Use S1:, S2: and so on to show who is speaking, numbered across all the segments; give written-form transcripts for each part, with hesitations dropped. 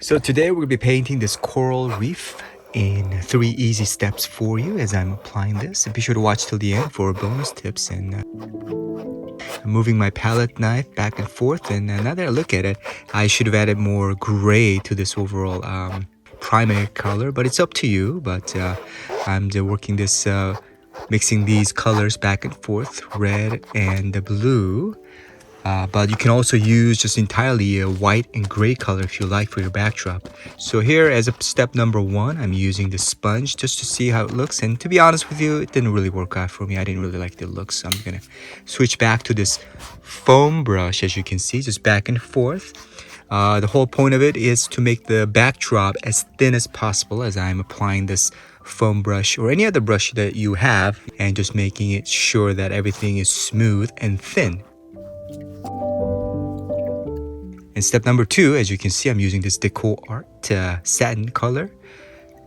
S1: So today we'll be painting this coral reef in 3 easy steps for you as I'm applying this. And be sure to watch till the end for bonus tips. And I'm moving my palette knife back and forth, and now that I look at it, I should have added more gray to this overall primary color, but it's up to you. But I'm working this, mixing these colors back and forth, red and the blue. But you can also use just entirely a white and gray color if you like for your backdrop. So here as a step number 1, I'm using the sponge just to see how it looks. And to be honest with you, it didn't really work out for me. I didn't really like the look. So I'm going to switch back to this foam brush, as you can see, just back and forth. The whole point of it is to make the backdrop as thin as possible as I'm applying this foam brush or any other brush that you have, and just making it sure that everything is smooth and thin. And step number 2, as you can see, I'm using this decor art satin color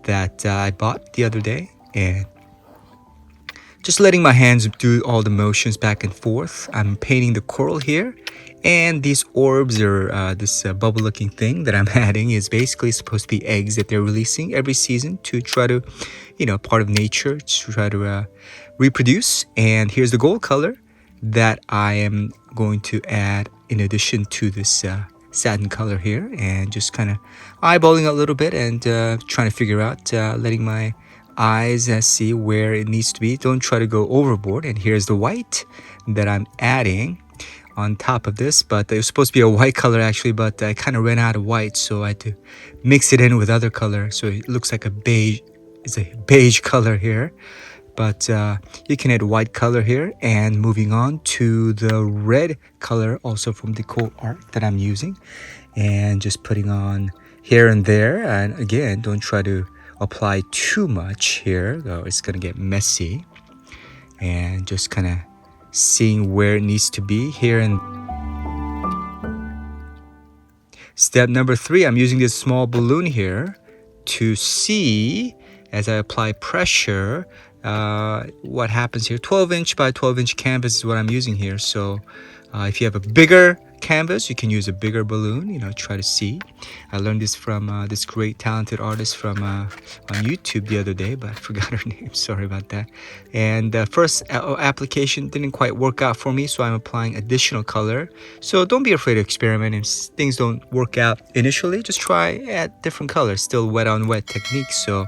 S1: that I bought the other day, and just letting my hands do all the motions back and forth. I'm painting the coral here, and these orbs or this bubble looking thing that I'm adding is basically supposed to be eggs that they're releasing every season to try to, part of nature, to try to reproduce. And here's the gold color that I am going to add in addition to this satin color here, and just kind of eyeballing a little bit and trying to figure out, letting my eyes see where it needs to be. Don't try to go overboard. And here's the white that I'm adding on top of this, but it was supposed to be a white color actually, but I kind of ran out of white, so I had to mix it in with other color, so it looks like a beige. It's a beige color here, but you can add white color here. And moving on to the red color, also from decor art that I'm using, and just putting on here and there. And again, don't try to apply too much here, though it's gonna get messy. And just kind of seeing where it needs to be here. And step number 3, I'm using this small balloon here to see, as I apply pressure, what happens here. 12-inch by 12-inch canvas is what I'm using here. So if you have a bigger canvas, you can use a bigger balloon, try to see. I learned this from this great talented artist from on YouTube the other day, but I forgot her name. Sorry about that. And the first application didn't quite work out for me, so I'm applying additional color. So don't be afraid to experiment. If things don't work out initially, just try at different colors. Still wet on wet technique, so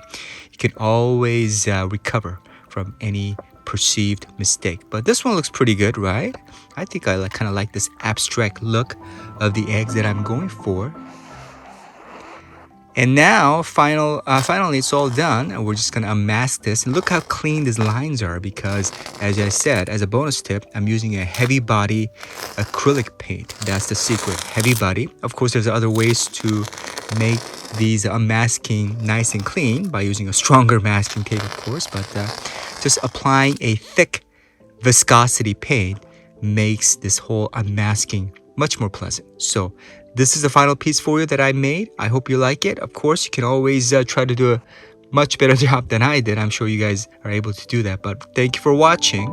S1: you can always recover from any perceived mistake. But this one looks pretty good, right? I think I kind of like this abstract look of the eggs that I'm going for. And now finally it's all done, and we're just gonna unmask this. And look how clean these lines are, because as I said, as a bonus tip, I'm using a heavy body acrylic paint. That's the secret, heavy body. Of course, there's other ways to make these unmasking nice and clean by using a stronger masking tape, of course, but just applying a thick viscosity paint makes this whole unmasking much more pleasant. So this is the final piece for you that I made. I hope you like it. Of course, you can always try to do a much better job than I did. I'm sure you guys are able to do that, but thank you for watching.